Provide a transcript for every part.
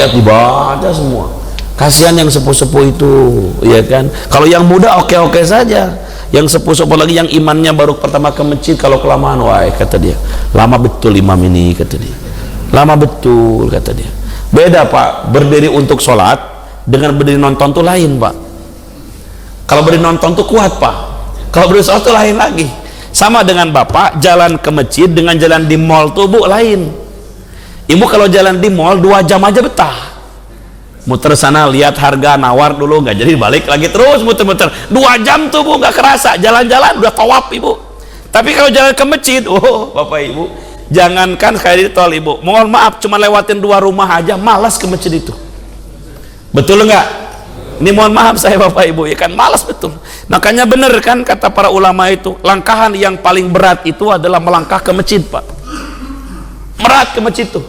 ayat dibaca semua. Kasihan yang sepuh-sepuh itu, ya kan. Kalau yang muda oke-oke saja, yang sepuh-sepuh lagi yang imannya baru pertama ke masjid, kalau kelamaan, wah kata dia, lama betul imam ini, kata dia, lama betul, kata dia. Beda Pak, berdiri untuk sholat dengan berdiri nonton tuh lain Pak. Kalau berdiri nonton tuh kuat Pak, kalau berdiri sholat tuh lain lagi. Sama dengan Bapak jalan ke masjid dengan jalan di mall tuh Bu lain. Ibu kalau jalan di mall 2 jam aja betah, muter sana lihat harga, nawar dulu, nggak jadi balik lagi, terus muter-muter 2 jam tuh Bu, nggak kerasa, jalan-jalan udah tawaf Ibu. Tapi kalau jalan ke masjid, oh Bapak Ibu, jangankan kayak di tol Ibu, mohon maaf cuma lewatin 2 rumah aja malas ke masjid itu. Betul nggak? Ini mohon maaf saya Bapak Ibu, ya kan, malas betul. Makanya bener kan kata para ulama itu, langkahan yang paling berat itu adalah melangkah ke masjid Pak. Berat ke masjid tuh,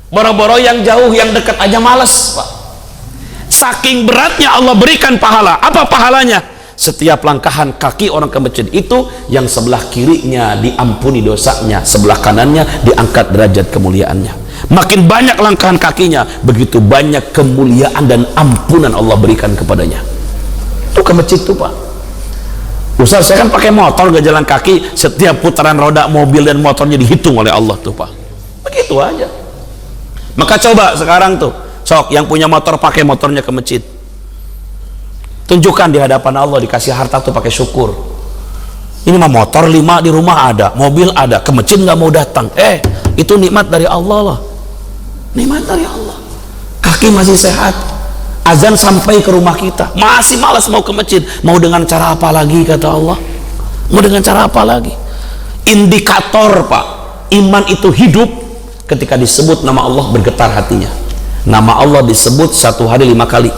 boro-boro yang jauh, yang dekat aja males Pak. Saking beratnya Allah berikan pahala. Apa pahalanya? Setiap langkahan kaki orang ke masjid itu, yang sebelah kirinya diampuni dosanya, sebelah kanannya diangkat derajat kemuliaannya. Makin banyak langkahan kakinya, begitu banyak kemuliaan dan ampunan Allah berikan kepadanya. Itu ke masjid tuh Pak. Ustaz, saya kan pakai motor gak jalan kaki, setiap putaran roda mobil dan motornya dihitung oleh Allah tuh Pak. Begitu aja. Maka coba sekarang tuh, sok yang punya motor pakai motornya ke masjid, tunjukkan di hadapan Allah, dikasih harta tuh pakai syukur. Ini mah motor 5 di rumah ada, mobil ada, ke masjid nggak mau datang. Itu nikmat dari Allah loh, nikmat dari Allah. Kaki masih sehat, azan sampai ke rumah kita, masih malas mau ke masjid. Mau dengan cara apa lagi kata Allah? Mau dengan cara apa lagi? Indikator Pak, iman itu hidup ketika disebut nama Allah bergetar hatinya. Nama Allah disebut satu hari 5 kali.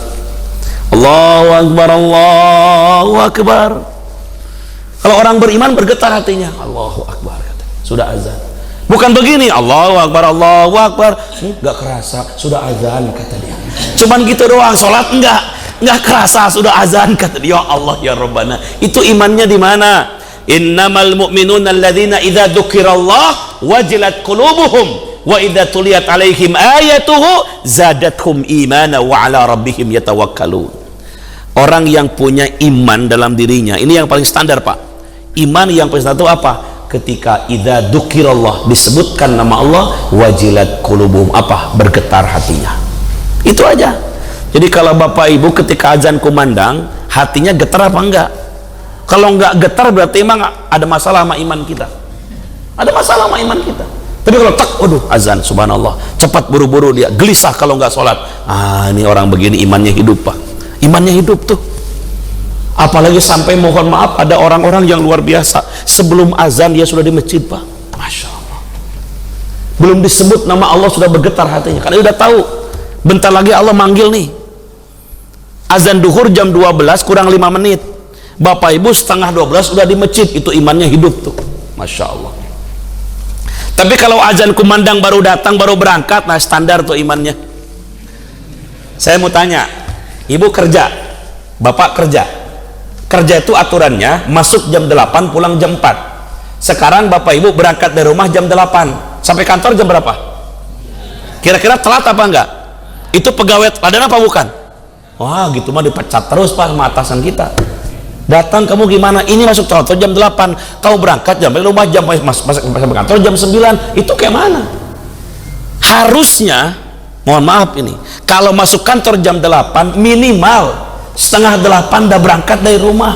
Allahu Akbar, Allahu Akbar. Kalau orang beriman bergetar hatinya, Allahu Akbar, sudah azan. Bukan begini, Allahu Akbar, Allahu Akbar, nggak kerasa sudah azan kata dia. Cuman gitu doang, sholat nggak kerasa sudah azan kata dia. Ya Allah ya Rabbana, itu imannya di mana? Innamal mu'minuna alladzina idza dzukirallah wajilat qulubuhum wa idza tuliyat alaihim ayatuhu zadathum imana wa ala rabbihim yatawakkalun. Orang yang punya iman dalam dirinya, ini yang paling standar Pak. Iman yang paling standar itu apa? Ketika idza dzukirallah, disebutkan nama Allah, wajilat qulubuhum, apa? Bergetar hatinya. Itu aja. Jadi kalau Bapak Ibu ketika azan kumandang, hatinya getar apa enggak? Kalau enggak getar berarti emang ada masalah sama iman kita. Ada masalah sama iman kita. Tapi kalau tak, waduh azan, subhanallah, cepat buru-buru dia, gelisah kalau nggak sholat. Ini orang begini imannya hidup Pak, imannya hidup tuh. Apalagi sampai mohon maaf ada orang-orang yang luar biasa, sebelum azan dia sudah di masjid Pak. Masya Allah, belum disebut nama Allah sudah bergetar hatinya, karena udah tahu bentar lagi Allah manggil nih. Azan duhur jam 12 kurang 5 menit, Bapak Ibu setengah 12 udah di masjid, itu imannya hidup tuh. Masya Allah. Tapi kalau azan kumandang baru datang, baru berangkat, nah standar tuh imannya. Saya mau tanya, Ibu kerja, Bapak kerja itu aturannya masuk jam 8 pulang jam 4. Sekarang Bapak Ibu berangkat dari rumah jam 8 sampai kantor jam berapa? Kira-kira telat apa enggak? Itu pegawai teladan apa bukan? Wah gitu mah dipecat terus Pak sama atasan kita. Datang kamu gimana? Ini masuk kantor jam 8, kamu berangkat jam rumah jam masuk kantor jam 9. Itu kayak mana? Harusnya, mohon maaf ini, kalau masuk kantor jam 8 minimal setengah 8 udah berangkat dari rumah,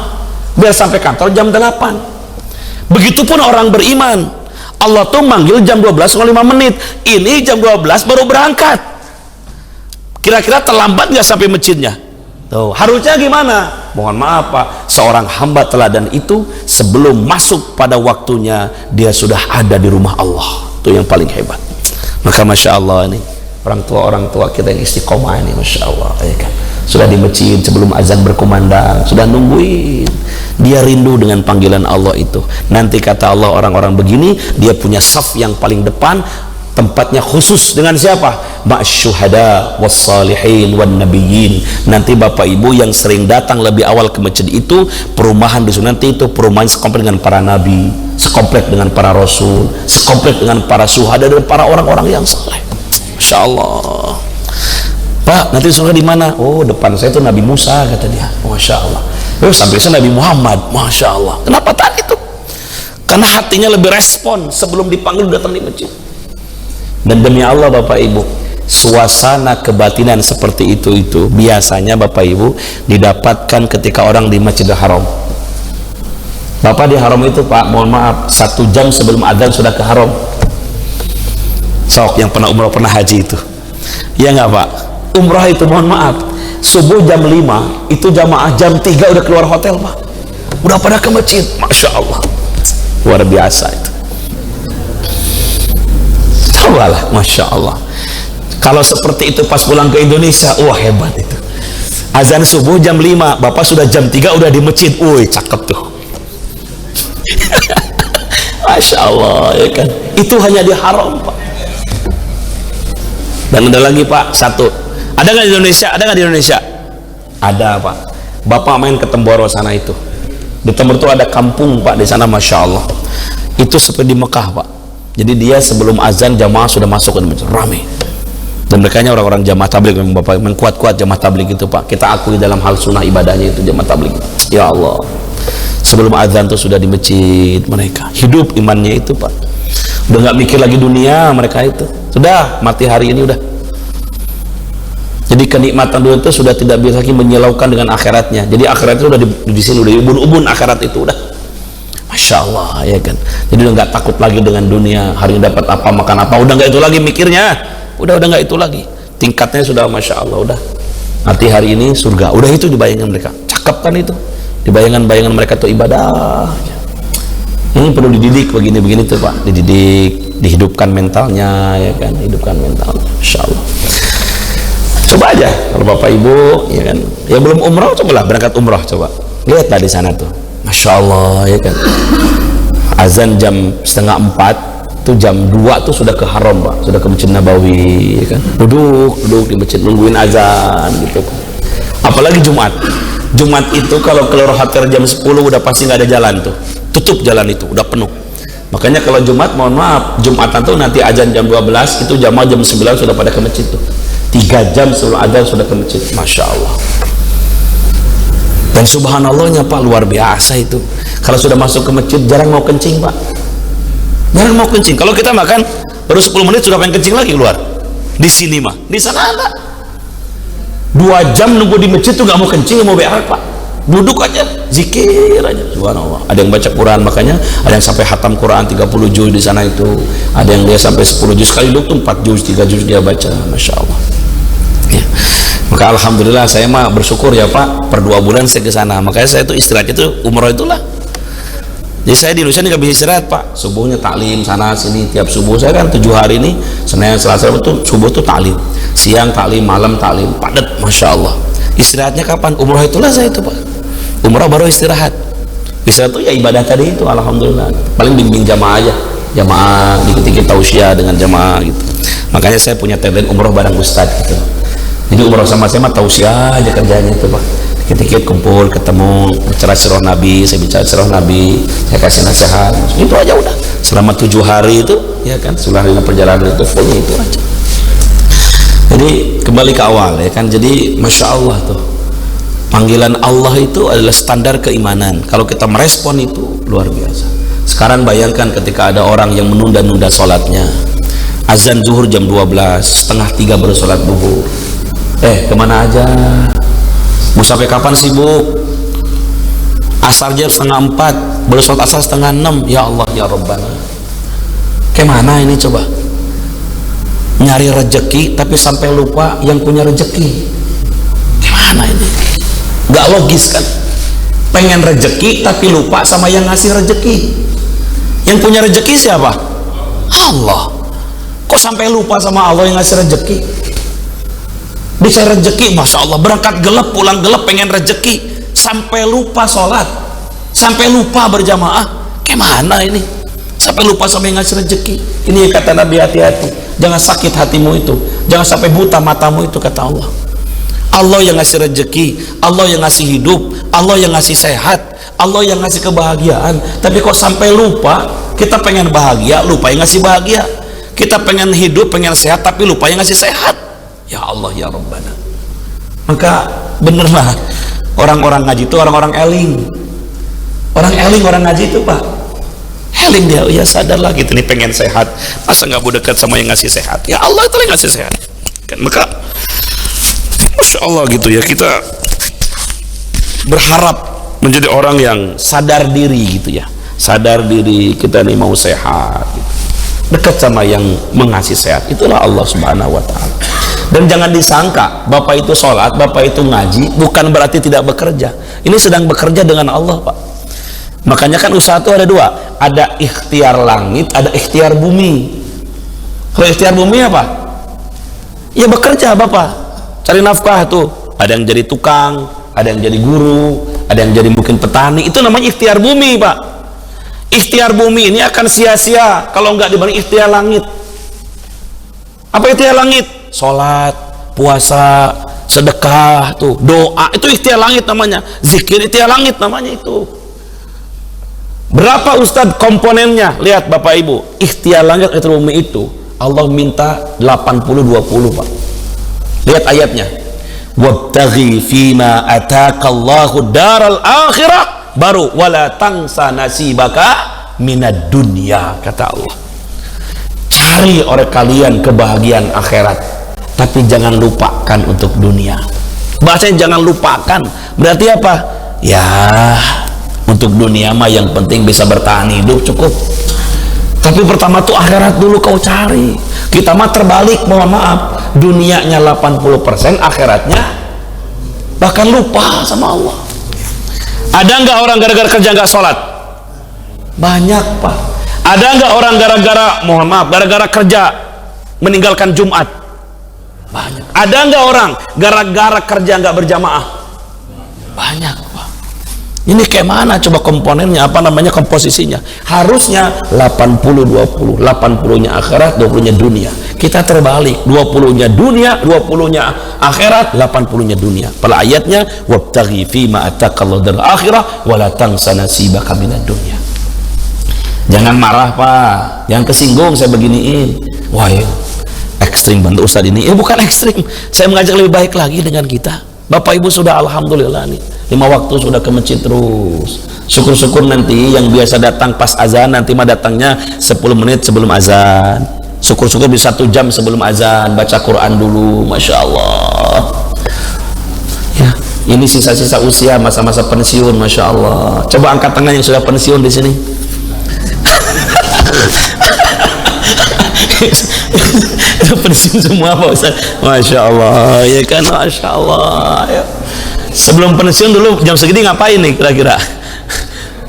biar sampai kantor jam 8. Begitupun orang beriman, Allah tuh manggil jam 12:05 menit, ini jam 12 baru berangkat. Kira-kira terlambat nggak sampai masjidnya? Tuh, harusnya gimana? Mohon maaf Pak, seorang hamba teladan itu sebelum masuk pada waktunya dia sudah ada di rumah Allah. Itu yang paling hebat. Maka Masya Allah ini orang tua kita yang istiqomah ini, Masya Allah ya kan? Sudah di masjid sebelum azan berkumandang, sudah nungguin, dia rindu dengan panggilan Allah itu. Nanti kata Allah, orang-orang begini dia punya saf yang paling depan, tempatnya khusus dengan siapa? Ma'asyuhada wassalihin wan nabiyyin. Nanti Bapak Ibu yang sering datang lebih awal ke masjid itu, perumahan di sana nanti itu perumahan sekomplek dengan para nabi, sekomplek dengan para rasul, sekomplek dengan para syuhada dan para orang-orang yang saleh. Masya Allah. Pak, nanti surga di mana? Oh, depan saya tuh Nabi Musa, kata dia. Masya Allah. Oh, sampai sana Nabi Muhammad. Masya Allah. Kenapa tadi tuh? Karena hatinya lebih respon sebelum dipanggil datang di masjid. Dan demi Allah Bapak Ibu, suasana kebatinan seperti itu biasanya Bapak Ibu didapatkan ketika orang di Masjidil Haram. Bapak di Haram itu, Pak, mohon maaf, 1 jam sebelum adzan sudah ke Haram. Sok yang pernah umrah, pernah haji itu. Ya nggak, Pak? Umrah itu mohon maaf, subuh jam 5 itu jamaah jam 3 udah keluar hotel, Pak. Udah pada ke masjid. Masya Allah, luar biasa itu. Cobalah, Masya Allah. Kalau seperti itu pas pulang ke Indonesia, wah hebat itu. Azan subuh jam 5, Bapak sudah jam 3 udah di masjid. Woi, cakep tuh. Masya Allah, ya kan? Itu hanya di Haram, Pak. Dan ada lagi, Pak, satu. Ada nggak di Indonesia? Ada nggak di Indonesia? Ada, Pak. Bapak main ke Temboro sana itu. Di Temboro itu ada kampung, Pak, di sana, Masya Allah. Itu seperti di Mekah, Pak. Jadi dia sebelum azan jamaah sudah masuk ke masjid, ramai. Dan mereka orang-orang jamaah tabligh, Bapak, mengkuat-kuat jamaah tabligh itu, Pak. Kita akui dalam hal sunnah ibadahnya itu jamaah tabligh. Ya Allah. Sebelum azan tuh sudah di masjid mereka. Hidup imannya itu, Pak. Udah nggak mikir lagi dunia mereka itu. Sudah mati hari ini udah. Jadi kenikmatan dunia itu sudah tidak bisa lagi menyilaukan dengan akhiratnya. Jadi akhirat itu udah di sini, udah ubun-ubun akhirat itu udah. Masya Allah, ya kan. Jadi udah nggak takut lagi dengan dunia. Hari ini dapat apa, makan apa, udah nggak itu lagi mikirnya. Udah nggak itu lagi. Tingkatnya sudah Masya Allah udah. Nanti hari ini surga. Udah itu dibayangkan mereka. Cakep kan itu. Dibayangkan mereka tuh ibadah. Ini perlu dididik begini-begini tuh, Pak. Dididik, dihidupkan mentalnya, ya kan. Hidupkan mentalnya. Masya Allah. Coba aja kalau Bapak Ibu, ya kan, yang belum umrah, cobalah berangkat umrah, coba lihat tadi sana tuh, Masya Allah, ya kan. Azan jam 3:30 tuh, jam 2 tuh sudah ke Haram, Pak, sudah ke Masjid Nabawi, ya kan. Duduk di masjid nungguin azan gitu. Apalagi Jumat itu kalau keluar hotel jam 10 udah pasti nggak ada jalan tuh, tutup jalan itu, udah penuh. Makanya kalau Jumat, mohon maaf, Jumatan tuh nanti azan jam 12, itu jamaah jam 9 sudah pada ke masjid tuh. 3 jam sebelum adzan sudah ke masjid. Masya Allah. Dan subhanallahnya, Pak, luar biasa itu. Kalau sudah masuk ke masjid jarang mau kencing, Pak. Jarang mau kencing. Kalau kita makan baru 10 menit sudah pengen kencing lagi keluar. Di sini mah, di sana enggak. 2 jam nunggu di masjid tuh gak mau kencing, mau berak, Pak. Duduk aja, zikir aja. Subhanallah. Ada yang baca Quran, makanya ada yang sampai hatam Quran 30 juz di sana itu. Ada yang dia sampai 10 juz, sekali duduk tuh 4 juz, 3 juz dia baca. Masya Allah. Ya. Maka alhamdulillah saya mah bersyukur ya, Pak, per 2 bulan saya ke sana. Makanya saya tuh istirahat itu umroh itulah. Jadi saya di Indonesia nggak bisa istirahat, Pak. Subuhnya taklim sana sini, tiap subuh saya kan 7 hari ini, Senin Selasa itu subuh tuh taklim, siang taklim, malam taklim, padat, Masya Allah. Istirahatnya kapan? Umroh itulah saya itu, Pak. Umroh baru istirahat. Istirahat tuh ya ibadah tadi itu, alhamdulillah. Paling bimbing jamaah aja, jamaah dikit-dikit tausiah dengan jamaah gitu. Makanya saya punya tagline umroh bareng Ustadz gitu. Jadi umroh sama saya mah tausiah aja kerjanya itu, Pak. Dikit-dikit kumpul, ketemu, bicara sirah Nabi, saya bicara sirah Nabi, saya kasih nasihat, itu aja udah. Selama 7 hari itu, ya kan, selama perjalanan itu fullnya itu aja. Jadi kembali ke awal, ya kan. Jadi Masya Allah tuh, panggilan Allah itu adalah standar keimanan. Kalau kita merespon itu luar biasa. Sekarang bayangkan ketika ada orang yang menunda-nunda sholatnya. Azan zuhur jam 12, setengah 3 baru sholat zuhur. Kemana aja? Mau sampai kapan sibuk? Asar jam setengah 4, baru sholat asar setengah 6. Ya Allah, ya Rabbana. Kemana ini coba? Nyari rejeki tapi sampai lupa yang punya rejeki. Gimana ini? Gak logis kan? Pengen rejeki tapi lupa sama yang ngasih rejeki. Yang punya rejeki siapa? Allah. Kok sampai lupa sama Allah yang ngasih rejeki? Bisa rejeki, Masya Allah, berangkat gelap, pulang gelap, pengen rejeki, sampai lupa sholat, sampai lupa berjamaah. Gimana ini? Sampai lupa sama yang ngasih rejeki. Ini yang kata Nabi, hati-hati, jangan sakit hatimu itu, jangan sampai buta matamu itu, kata Allah. Allah yang ngasih rejeki, Allah yang ngasih hidup, Allah yang ngasih sehat, Allah yang ngasih kebahagiaan. Tapi kok sampai lupa? Kita pengen bahagia, lupa yang ngasih bahagia. Kita pengen hidup, pengen sehat, tapi lupa yang ngasih sehat. Ya Allah, ya Rabbana. Maka bener lah, orang-orang ngaji itu orang-orang eling. Orang ngaji itu Pak, eling dia. Oh ya sadarlah gitu nih, pengen sehat, masa nggak mau dekat sama yang ngasih sehat? Ya Allah itu yang ngasih sehat kan. Maka Masya Allah gitu ya, kita berharap menjadi orang yang sadar diri gitu ya, sadar diri kita nih mau sehat gitu. Dekat sama yang mengasih sehat, itulah Allah Subhanahu wa Ta'ala. Dan jangan disangka Bapak itu sholat, Bapak itu ngaji bukan berarti tidak bekerja. Ini sedang bekerja dengan Allah Pak. Makanya kan usaha itu ada dua, ada ikhtiar langit, ada ikhtiar bumi. Kalau ikhtiar bumi apa? Ya bekerja Bapak, cari nafkah tuh. Ada yang jadi tukang, ada yang jadi guru, ada yang jadi mungkin petani. Itu namanya ikhtiar bumi Pak. Ikhtiar bumi ini akan sia-sia kalau nggak dibanding ikhtiar langit. Apa ikhtiar langit? Sholat, puasa, sedekah tuh, doa, itu ikhtiar langit namanya. Zikir ikhtiar langit namanya itu. Berapa Ustadz komponennya? Lihat Bapak Ibu, ikhtiar langit ikhtiar bumi itu Allah minta 80-20 Pak. Lihat ayatnya, wabtaghi fima ataakallahu daral akhirah, baru wala tangsa nasibaka minad dunya, kata Allah. Cari oleh kalian kebahagiaan akhirat, tapi jangan lupakan untuk dunia. Bahasanya jangan lupakan berarti apa? Ya untuk dunia mah yang penting bisa bertahan hidup cukup, tapi pertama tuh akhirat dulu kau cari. Kita mah terbalik, mohon maaf, dunianya 80%, akhiratnya bahkan lupa sama Allah. Ada nggak orang gara-gara kerja nggak sholat? Banyak Pak. Ada nggak orang gara-gara, mohon maaf, gara-gara kerja meninggalkan Jumat? Banyak. Ada nggak orang gara-gara kerja nggak berjamaah? Banyak Pak. Ini kayak mana coba komponennya, apa namanya komposisinya? Harusnya 80-20, 80-nya akhirat, 20-nya dunia. Kita terbalik, 20-nya dunia, 20-nya akhirat, 80-nya dunia. Pada ayatnya, wabtaghi fima atakallahu daral akhirah wala tansa nasibaka minad dunya. Jangan marah Pak, jangan kesinggung saya beginiin. Wah ya, ekstrim bantu Ustadz ini. Bukan ekstrim, saya mengajak lebih baik lagi dengan kita. Bapak Ibu sudah alhamdulillah nih 5 waktu sudah ke masjid terus. Syukur-syukur nanti yang biasa datang pas azan nanti mah datangnya 10 menit sebelum azan. Syukur-syukur bisa 1 jam sebelum azan baca Quran dulu. Masya Allah ya, ini sisa-sisa usia masa-masa pensiun. Masya Allah, coba angkat tangan yang sudah pensiun di sini. Itu pensiun semua Pak Ustaz. Masya Allah ya kan, Masya Allah ya. Sebelum pensiun dulu jam segini ngapain nih kira-kira?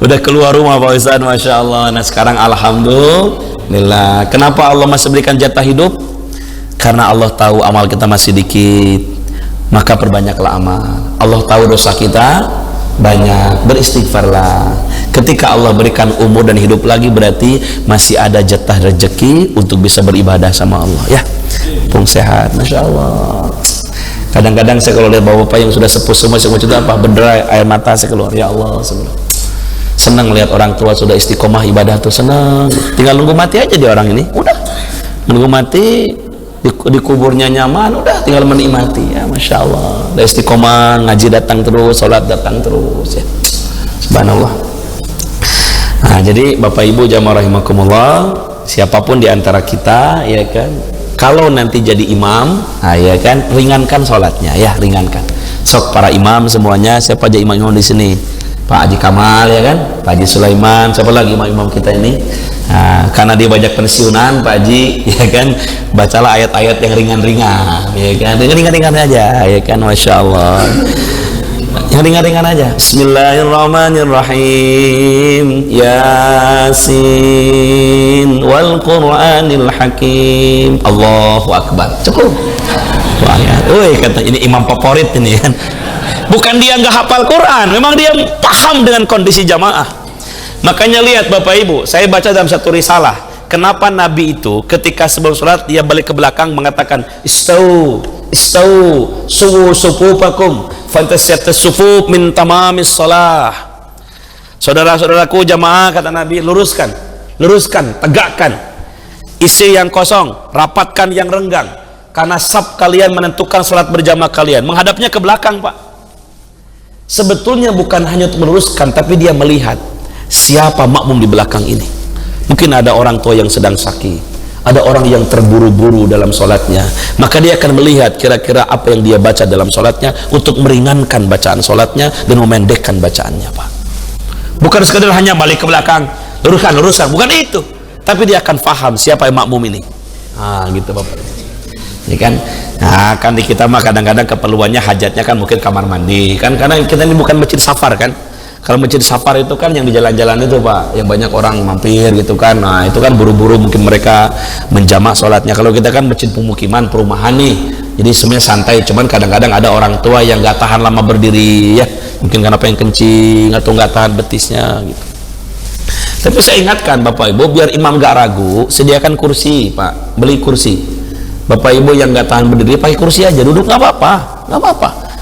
Udah keluar rumah Pak Ustaz. Masya Allah. Nah sekarang alhamdulillah. Kenapa Allah masih berikan jatah hidup? Karena Allah tahu amal kita masih dikit, maka perbanyaklah amal. Allah tahu dosa kita banyak, beristighfarlah. Ketika Allah berikan umur dan hidup lagi berarti masih ada jatah rezeki untuk bisa beribadah sama Allah ya. Pung sehat, Masya Allah. Kadang-kadang saya kalau lihat bapak-bapak yang sudah sepuh semua itu apa, berderai air mata saya keluar. Ya Allah, senang lihat orang tua sudah istiqomah ibadah tuh, senang. Tinggal nunggu mati aja dia orang ini, udah nunggu mati di kuburnya nyaman, udah tinggal menikmati ya. Masya Allah, udah istiqomah, ngaji datang terus, sholat datang terus ya. Subhanallah. Nah jadi Bapak Ibu jamaah rahimakumullah, siapapun di antara kita ya kan, kalau nanti jadi imam, nah ya kan, ringankan sholatnya ya, ringankan. Sok para imam semuanya, siapa aja imam-imam di sini? Pak Haji Kamal ya kan, Pak Haji Sulaiman, siapa lagi imam-imam kita ini? Nah, karena dia banyak pensiunan Pak Haji ya kan, bacalah ayat-ayat yang ringan-ringan ya kan, ringan-ringan aja ya kan. Masya Allah, yang ringan-ringan aja. Bismillahirrahmanirrahim. Yasin wal Qur'anil Hakim. Allahu Akbar. Cukup. Wah ya, kata ini imam favorit ini kan. Bukan dia nggak hafal Quran, memang dia paham dengan kondisi jamaah. Makanya lihat Bapak Ibu, saya baca dalam satu risalah, kenapa Nabi itu ketika sebelum sholat dia balik ke belakang mengatakan istau suwu sufufakum fantasyatus sufuf min tamamis shalah. Saudara-saudaraku jamaah, kata Nabi, luruskan, tegakkan isi yang kosong, rapatkan yang renggang, karena saf kalian menentukan sholat berjamaah kalian. Menghadapnya ke belakang, Pak. Sebetulnya bukan hanya untuk meluruskan, tapi dia melihat siapa makmum di belakang ini. Mungkin ada orang tua yang sedang sakit, ada orang yang terburu-buru dalam sholatnya, maka dia akan melihat kira-kira apa yang dia baca dalam sholatnya untuk meringankan bacaan sholatnya dan memendekkan bacaannya, Pak. Bukan sekadar hanya balik ke belakang, luruskan, bukan itu, tapi dia akan paham siapa yang makmum ini. Gitu, Bapak. Ya kan? Nah, kan di kita mah kadang-kadang keperluannya hajatnya kan mungkin kamar mandi kan, karena kita ini bukan masjid safar kan. Kalau masjid safar itu kan yang di jalan-jalan itu, Pak, yang banyak orang mampir gitu kan. Nah, itu kan buru-buru mungkin mereka menjamak sholatnya. Kalau kita kan masjid pemukiman, perumahan nih, jadi sebenarnya santai. Cuman kadang-kadang ada orang tua yang nggak tahan lama berdiri ya, mungkin karena pengen kencing atau nggak tahan betisnya gitu. Tapi saya ingatkan Bapak Ibu, biar imam gak ragu, sediakan kursi, Pak. Beli kursi. Bapak Ibu yang nggak tahan berdiri pakai kursi aja, duduk nggak apa-apa.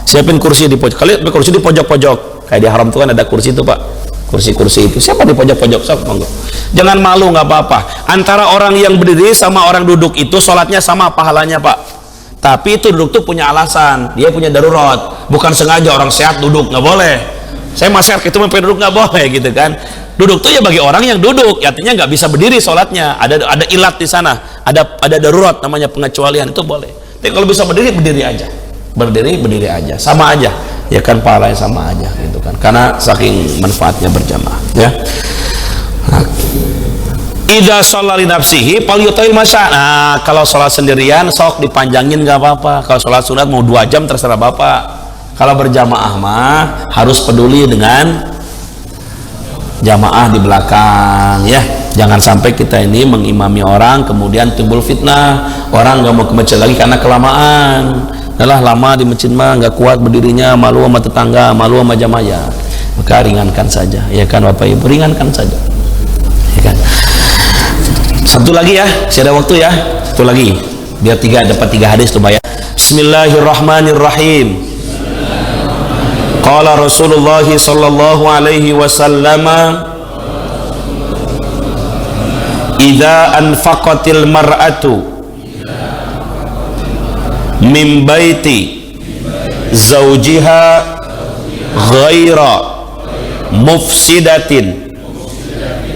Siapin kursi di pojok. Kalian kursi di pojok-pojok. Kayak di haram tuh kan ada kursi itu, Pak. Kursi-kursi itu. Siapa di pojok-pojok? Sok, monggo. Jangan malu, nggak apa-apa. Antara orang yang berdiri sama orang duduk itu sholatnya sama pahalanya, Pak. Tapi itu duduk tuh punya alasan. Dia punya darurat. Bukan sengaja orang sehat duduk, nggak boleh. Saya masih sehat itu sampai duduk nggak boleh gitu kan. Duduk tuh ya bagi orang yang duduk, artinya nggak bisa berdiri sholatnya. Ada ilat di sana. Ada darurat namanya pengecualian, itu boleh. Tapi kalau bisa berdiri aja. Berdiri aja, sama aja. Ya kan pahalanya sama aja gitu kan, karena saking manfaatnya berjamaah ya. Idza shalla li nafsihi falyutil masya. Nah, kalau sholat sendirian sok dipanjangin nggak apa-apa. Kalau sholat sunat mau 2 jam terserah Bapak. Kalau berjamaah mah harus peduli dengan jamaah di belakang ya. Jangan sampai kita ini mengimami orang kemudian timbul fitnah, orang nggak mau ke masjid lagi karena kelamaan. Adalah lama di masjid mah nggak kuat berdirinya, malu sama tetangga, malu sama jamaah. Maka ringankan saja, ya kan Bapak Ibu, ringankan saja, ya kan. Satu lagi ya, masih ada waktu ya, satu lagi, biar dapat 3 hadis tuh Pak ya. Bismillahirrahmanirrahim. Qala Rasulullah sallallahu alaihi wasallam, idza anfaqatil mar'atu min baiti zawjiha ghaira mufsidatin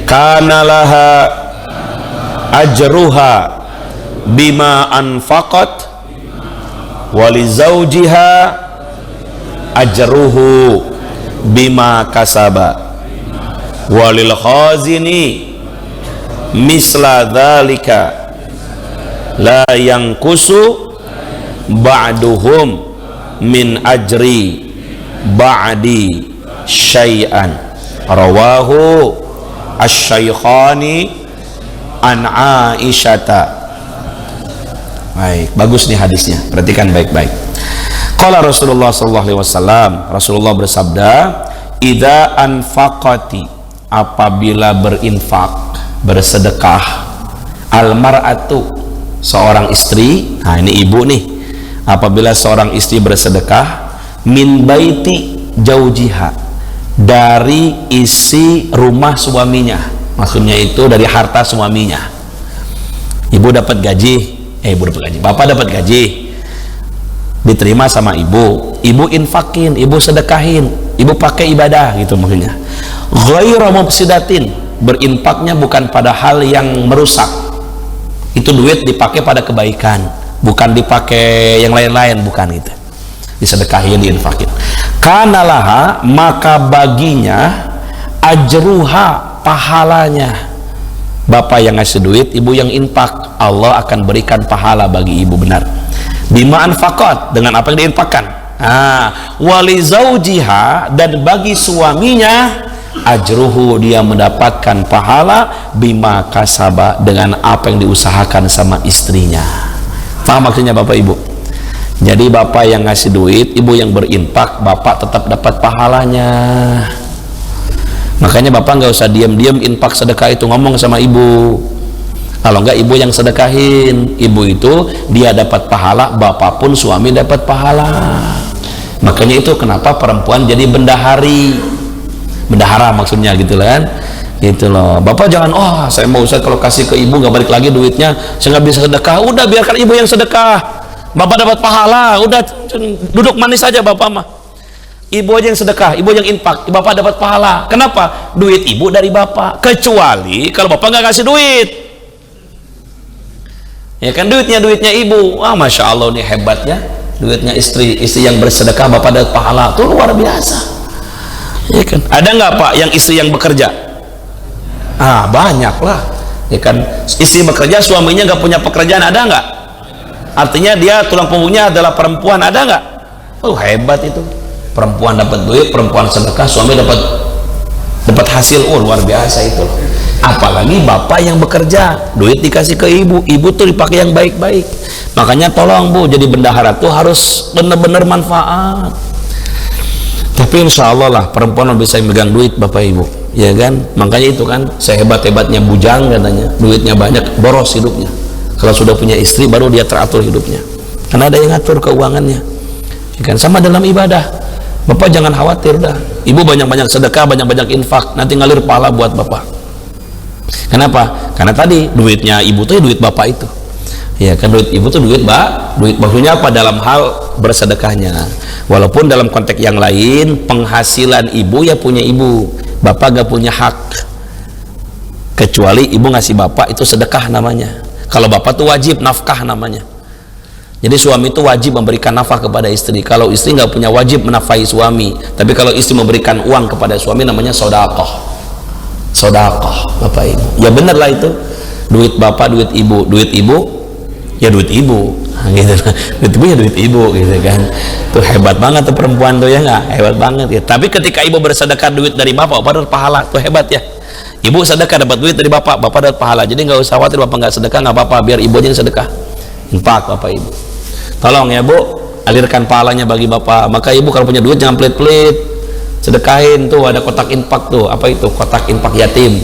kana laha ajruha bima anfaqat wa li zawjiha ajruhu bima kasaba wa lil khazini misla dzalika la yanqusu ba'duhum min ajri ba'di syai'an. Rawahu asy-syaikhani an Aisyata. Baik, bagus nih hadisnya. Perhatikan baik-baik. Qala Rasulullah sallallahu alaihi wasallam, Rasulullah bersabda, idza anfaqati, apabila berinfak, bersedekah, al mar'atu, seorang istri, nah ini ibu nih, apabila seorang istri bersedekah, min baiti jaujiha, dari isi rumah suaminya, maksudnya itu dari harta suaminya. Ibu dapat gaji, bapak dapat gaji, diterima sama ibu infakin, ibu sedekahin, ibu pakai ibadah gitu maksudnya. Ghairu mufsidatin, berinfaknya bukan pada hal yang merusak. Itu duit dipakai pada kebaikan, bukan dipakai yang lain-lain, bukan itu. Disedekahin, diinfakin. Kana laha, maka baginya ajruha, pahalanya. Bapak yang ngasih duit, ibu yang infak, Allah akan berikan pahala bagi ibu, benar. Bima anfaqat, dengan apa yang diinfakkan. Wali zaujiha, dan bagi suaminya ajruhu, dia mendapatkan pahala bima kasaba, dengan apa yang diusahakan sama istrinya. Paham maksudnya Bapak Ibu? Jadi bapak yang ngasih duit, ibu yang berinfak, bapak tetap dapat pahalanya. Makanya bapak nggak usah diam-diam infak sedekah itu, ngomong sama ibu. Kalau enggak, ibu yang sedekahin. Ibu itu dia dapat pahala, bapak pun suami dapat pahala. Makanya itu kenapa perempuan jadi bendahari, bendahara maksudnya gitu kan, gitu loh. Bapak jangan, saya mau Ustaz kalau kasih ke ibu nggak balik lagi duitnya, saya nggak bisa sedekah. Udah biarkan ibu yang sedekah. bapak dapat pahala. Udah duduk manis saja bapak mah. Ibu aja yang sedekah, ibu yang infak, bapak dapat pahala. Kenapa? Duit ibu dari bapak. Kecuali kalau bapak nggak kasih duit, ya kan duitnya ibu. Wah, masya Allah nih hebatnya. Duitnya istri yang bersedekah, bapak dapat pahala. Itu luar biasa. Ya kan? Ada nggak pak yang istri yang bekerja? Ah, banyak lah. Ya kan? Istri bekerja, suaminya nggak punya pekerjaan, ada nggak? Artinya dia tulang punggungnya adalah perempuan, ada nggak? Oh, hebat itu. Perempuan dapat duit, perempuan sedekah, suami dapat hasil. Oh, luar biasa itu. Apalagi bapak yang bekerja, duit dikasih ke ibu, ibu tuh dipakai yang baik-baik. Makanya tolong bu, jadi bendahara tuh harus benar-benar manfaat. Tapi insya Allah lah perempuan bisa megang duit bapak ibu, ya kan? Makanya itu kan sehebat-hebatnya bujang katanya, duitnya banyak, boros hidupnya. Kalau sudah punya istri baru dia teratur hidupnya, karena ada yang ngatur keuangannya, ya kan? Sama dalam ibadah. Bapak jangan khawatir dah, ibu banyak-banyak sedekah, banyak-banyak infak, nanti ngalir pahala buat bapak. Kenapa? Karena tadi duitnya ibu tuh duit bapak itu, ya kan? Duit ibu tuh duit maksudnya apa? Dalam hal bersedekahnya. Walaupun dalam konteks yang lain penghasilan ibu ya punya ibu, bapak gak punya hak, kecuali ibu ngasih bapak itu sedekah namanya. Kalau bapak tuh wajib nafkah namanya. Jadi suami itu wajib memberikan nafkah kepada istri. Kalau istri nggak punya wajib menafkahi suami, tapi kalau istri memberikan uang kepada suami namanya sedekah. Sedekah bapak ibu. Ya bener lah itu. Duit bapak, duit ibu ya duit ibu. Gitu. Duit ibu ya duit ibu gitu kan. Tuh hebat banget tuh perempuan tuh ya nggak? Hebat banget ya. Tapi ketika ibu bersedekah duit dari bapak dapat pahala, tuh hebat ya. Ibu sedekah dapat duit dari bapak dapat pahala. Jadi nggak usah khawatir bapak nggak sedekah, nggak apa-apa, biar ibu aja yang sedekah. Infak bapak ibu. Tolong ya bu, alirkan pahalanya bagi bapak. Maka ibu kalau punya duit jangan pelit-pelit, sedekahin tuh, ada kotak infak tuh. Apa itu? Kotak infak yatim.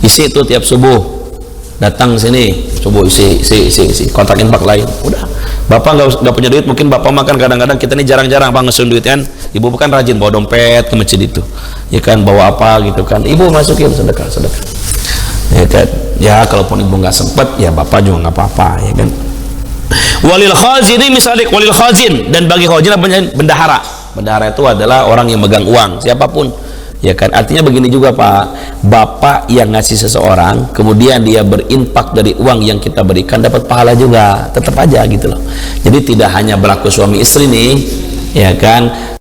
Isi tuh tiap subuh, datang sini subuh isi kotak infak lain. Udah, bapak nggak punya duit, mungkin bapak makan kadang-kadang, kita ini jarang-jarang bang ngesun duit kan. Ibu bukan rajin bawa dompet ke masjid itu, ya kan, bawa apa gitu kan, ibu masukin sedekah, ya kan. Ya kalaupun ibu nggak sempet, ya bapak juga nggak apa-apa, ya kan. Walil khazini misalik, walil khazin, dan bagi khazin bendahara. Bendahara itu adalah orang yang megang uang, siapapun, ya kan. Artinya begini juga pak, bapak yang ngasih seseorang kemudian dia berinfak dari uang yang kita berikan dapat pahala juga, tetap aja gitu loh. Jadi tidak hanya berlaku suami istri nih, ya kan,